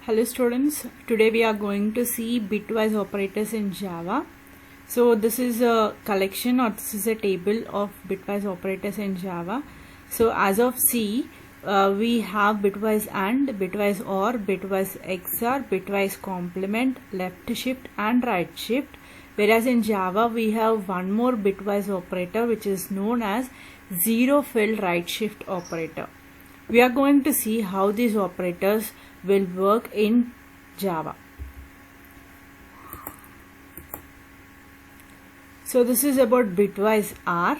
Hello students, today we are going to see bitwise operators in Java. So this is a collection or this is a table of bitwise operators in Java. So as of C, we have bitwise AND, bitwise OR, bitwise XOR, bitwise complement, left shift and right shift. Whereas in Java we have one more bitwise operator which is known as zero fill right shift operator. We are going to see how these operators will work in Java. So this is about bitwise R.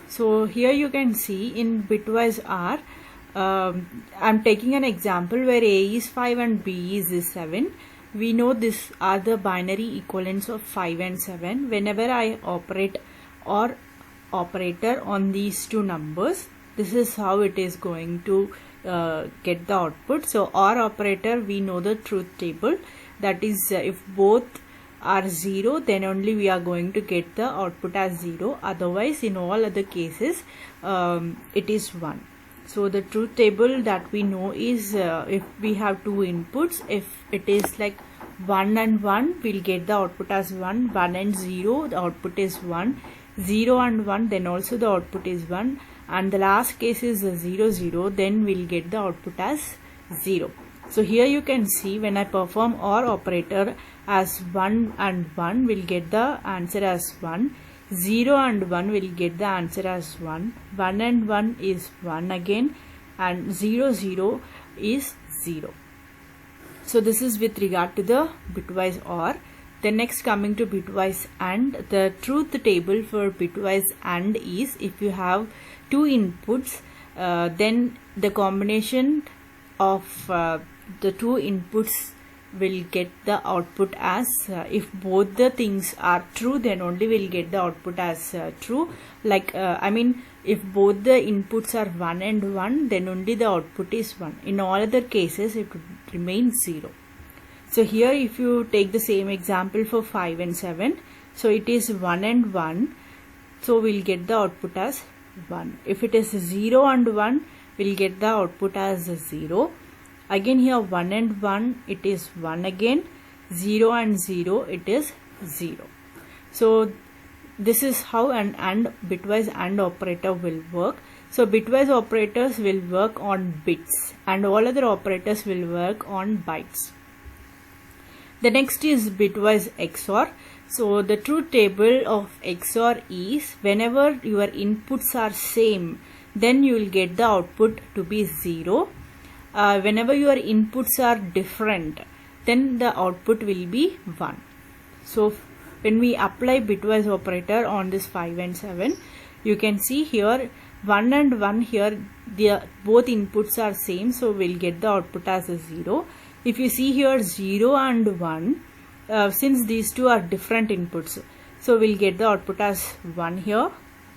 So here you can see in bitwise R, I'm taking an example where A is 5 and B is 7. We know these are the binary equivalents of 5 and 7. Whenever I operate OR operator on these two numbers, this is how it is going to get the output. So OR operator, we know the truth table, that is if both are 0 then only we are going to get the output as 0, otherwise in all other cases it is 1. So the truth table that we know is if we have two inputs, if it is like 1 and 1, we'll get the output as 1, 1 and 0, the output is 1, 0 and 1, then also the output is 1, and the last case is 0 0, then we'll get the output as 0. So here you can see when I perform OR operator as 1 and 1, we'll get the answer as 1, 0 and 1 will get the answer as 1, 1 and 1 is 1 again, and 0 0 is 0. So this is with regard to the bitwise OR. Then next, coming to bitwise AND, the truth table for bitwise AND is if you have two inputs, then the combination of the two inputs will get the output as if both the things are true, then only we'll get the output as true. Like if both the inputs are 1 and 1, then only the output is 1. In all other cases it would remain 0. So here if you take the same example for 5 and 7, so it is 1 and 1, so we'll get the output as 1. If it is 0 and 1, we'll get the output as 0. Again here 1 and 1, it is 1 again, 0 and 0, it is 0. So this is how an AND bitwise AND operator will work. So bitwise operators will work on bits and all other operators will work on bytes. The next is bitwise XOR. So the truth table of XOR is whenever your inputs are same, then you will get the output to be 0. Whenever your inputs are different, then the output will be 1. So when we apply bitwise operator on this 5 and 7, you can see here 1 and 1, here both inputs are same, so we'll get the output as a 0. If you see here 0 and 1, since these two are different inputs, so we'll get the output as 1 here.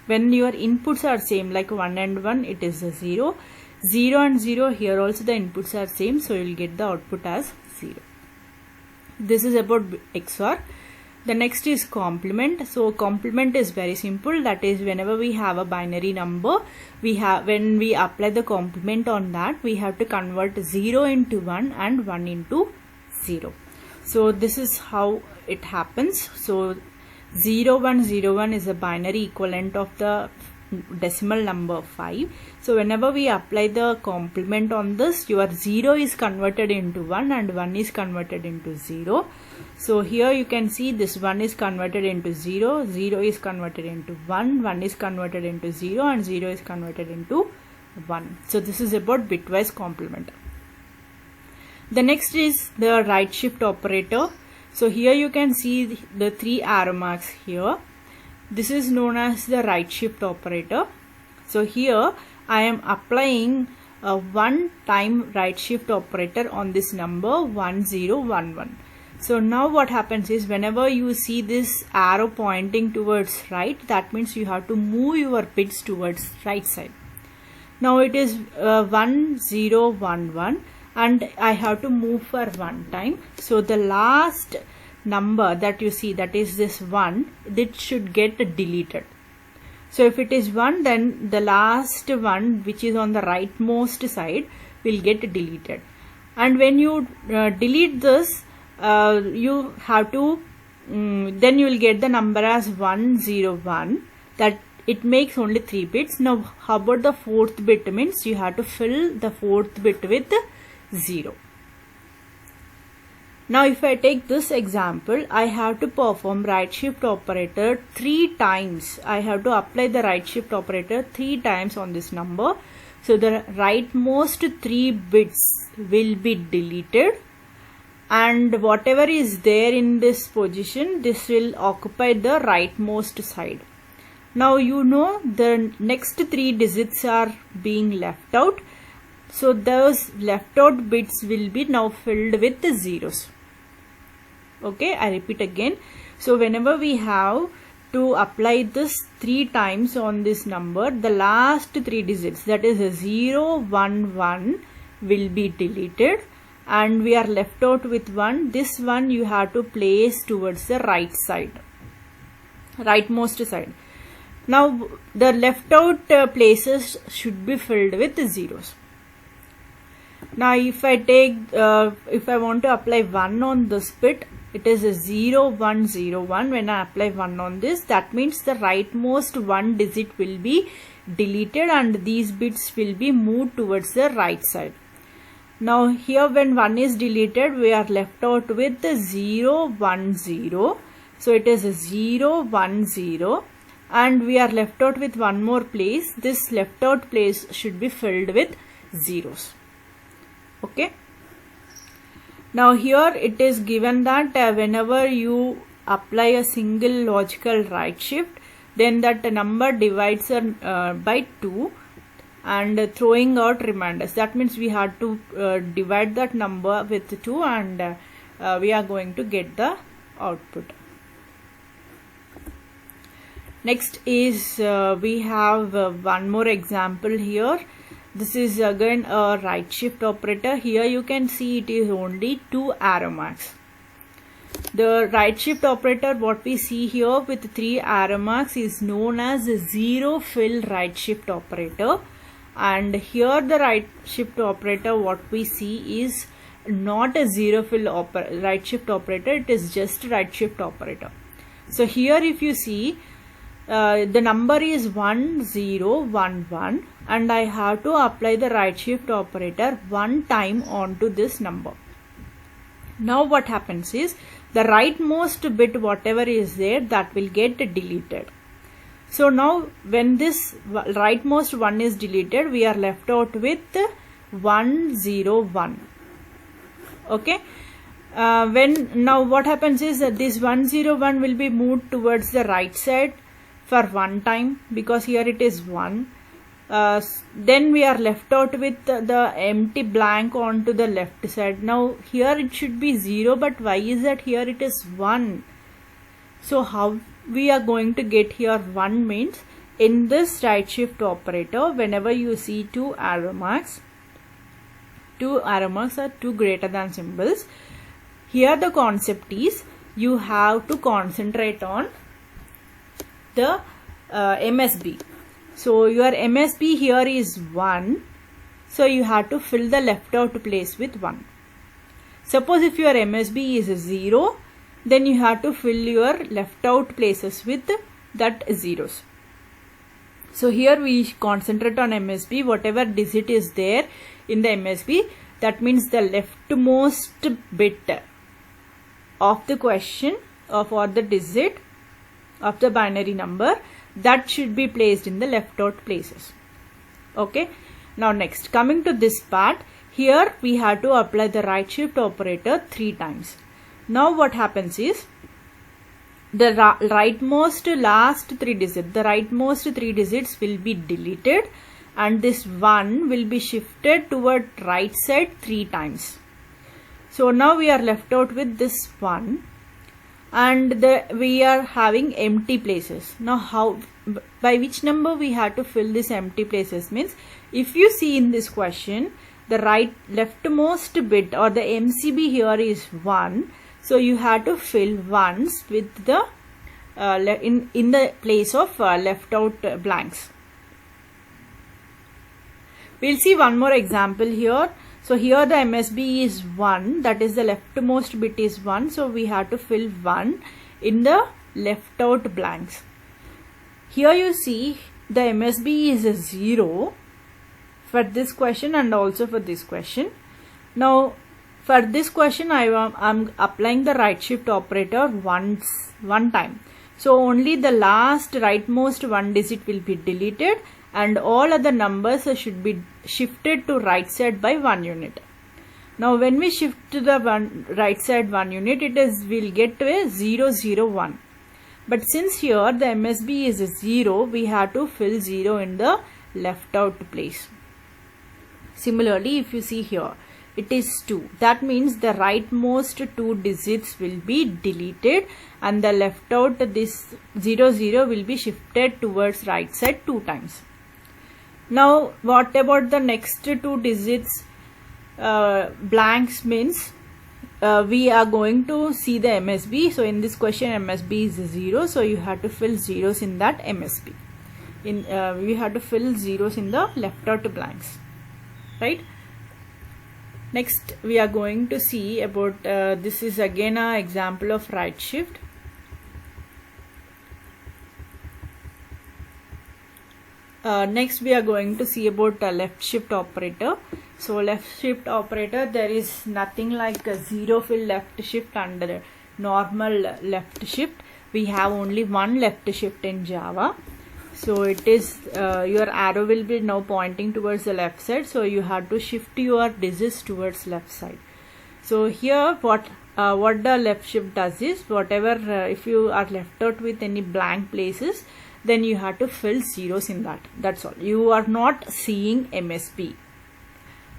When your inputs are same, like 1 and 1, it is a 0. 0 and 0, here also the inputs are same, so you'll get the output as 0. This is about XOR. The next is complement. So complement is very simple, that is whenever we have a binary number, when we apply the complement on that, we have to convert 0 into 1 and 1 into 0. So this is how it happens. So 0101 is a binary equivalent of the decimal number 5. So whenever we apply the complement on this, your 0 is converted into 1 and 1 is converted into 0. So here you can see this 1 is converted into 0, 0 is converted into 1, 1 is converted into 0 and 0 is converted into 1. So this is about bitwise complement. The next is the right shift operator. So here you can see the 3 arrow marks here. This is known as the right shift operator. So here I am applying a one time right shift operator on this number 1011. So now what happens is whenever you see this arrow pointing towards right, that means you have to move your bits towards right side. Now it is 1011 and I have to move for one time. So the last number that you see, that is this 1, it should get deleted. So if it is 1, then the last one which is on the rightmost side will get deleted. and when you delete this, you have to then you will get the number as 101. That it makes only 3 bits. Now how about the fourth bit? Means you have to fill the fourth bit with 0. Now if I take this example, I have to perform right shift operator 3 times. I have to apply the right shift operator 3 times on this number. So the rightmost 3 bits will be deleted, and whatever is there in this position, this will occupy the rightmost side. Now you know the next 3 digits are being left out. So those left out bits will be now filled with the zeros. Okay, I repeat again. So whenever we have to apply this 3 times on this number, the last 3 digits, that is a 0, 1, 1 will be deleted, and we are left out with 1. This one you have to place towards the right side, rightmost side. Now the left out places should be filled with zeros. Now if I take, if I want to apply 1 on this bit, it is a 0, 1, 0, 1. When I apply 1 on this, that means the rightmost 1 digit will be deleted and these bits will be moved towards the right side. Now here when 1 is deleted, we are left out with the 0, 1, 0. So it is a 0, 1, 0. And we are left out with one more place. This left out place should be filled with zeros. Okay. Now here it is given that whenever you apply a single logical right shift, then that number divides by 2 and throwing out reminders. That means we have to divide that number with 2 and we are going to get the output. Next is we have one more example here. This is again a right shift operator. Here you can see it is only 2 arrow marks. The right shift operator, what we see here with 3 arrow marks, is known as a zero fill right shift operator. And here the right shift operator, what we see is not a zero fill right shift operator. It is just right shift operator. So here if you see, the number is 1011 and I have to apply the right shift operator 1 time onto this number. Now what happens is, the rightmost bit whatever is there, that will get deleted. So now when this rightmost 1 is deleted, we are left out with 101. Okay. Now what happens is that this 101 will be moved towards the right side for 1 time, because here it is 1. Then we are left out with the empty blank onto the left side. Now here it should be 0, but why is that here it is 1? So how we are going to get here 1 means, in this right shift operator, whenever you see 2 arrow marks are 2 greater than symbols. Here the concept is, you have to concentrate on the MSB. So your MSB here is 1. So you have to fill the left out place with 1. Suppose if your MSB is 0, then you have to fill your left out places with that zeros. So here we concentrate on MSB. Whatever digit is there in the MSB, that means the leftmost bit of the question or the digit of the binary number, that should be placed in the left out places. Okay. Now next, coming to this part, here we have to apply the right shift operator 3 times. Now what happens is, the rightmost last 3 digits, the rightmost 3 digits will be deleted and this 1 will be shifted toward right side 3 times. So now we are left out with this 1 and we are having empty places. Now by which number we have to fill this empty places means, if you see in this question, the leftmost bit or the MCB here is 1. So you have to fill 1s with the in the place of left out blanks. We'll see one more example here. So here the MSB is 1, that is the leftmost bit is 1, so we have to fill 1 in the left out blanks. Here you see the MSB is a 0 for this question and also for this question. Now for this question I'm applying the right shift operator one time. So only the last rightmost one digit will be deleted and all other numbers should be shifted to right side by 1 unit. Now when we shift to the right side 1 unit, we'll get to a 0 0 1. But since here the MSB is a 0, we have to fill 0 in the left out place. Similarly, if you see here, it is 2. That means the rightmost 2 digits will be deleted and the left out, this 0 0 will be shifted towards right side 2 times. Now what about the next 2 digits blanks means we are going to see the MSB. So in this question MSB is 0, so you have to fill zeros in that MSB. We have to fill zeros in the left out blanks, right? Next we are going to see about this is again an example of right shift. Next we are going to see about a left shift operator. So left shift operator, there is nothing like a zero fill left shift and a normal left shift. We have only one left shift in Java. So it is your arrow will be now pointing towards the left side, so you have to shift your digits towards left side. So here what the left shift does is, whatever if you are left out with any blank places, then you have to fill zeros in that. That's all. You are not seeing MSB.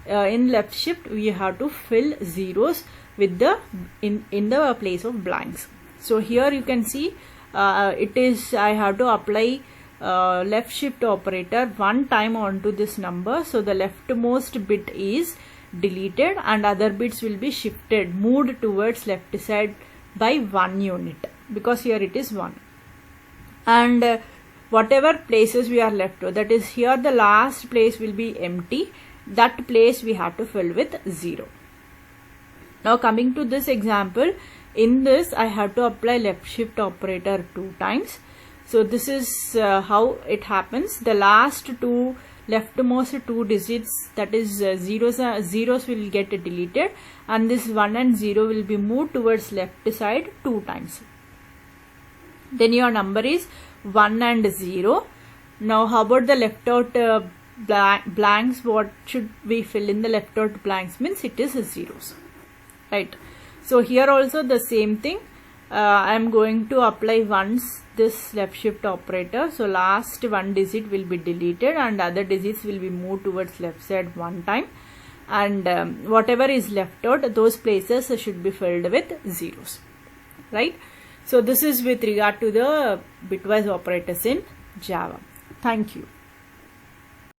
In left shift we have to fill zeros with the in the place of blanks. So here you can see it is I have to apply left shift operator one time onto this number. So the leftmost bit is deleted and other bits will be shifted, moved towards left side by 1 unit, because here it is 1. And whatever places we are left with, that is here the last place will be empty, that place we have to fill with 0. Now coming to this example, in this I have to apply left shift operator 2 times. So this is how it happens. The last two leftmost 2 digits, that is zeros will get deleted and this 1 and 0 will be moved towards left side 2 times. Then your number is 1 and 0. Now how about the left out blanks? What should we fill in the left out blanks? Means it is zeros, right? So here also the same thing. I am going to apply once this left shift operator. So last 1 digit will be deleted and other digits will be moved towards left side 1 time, and whatever is left out, those places should be filled with zeros, right? So this is with regard to the bitwise operators in Java. Thank you.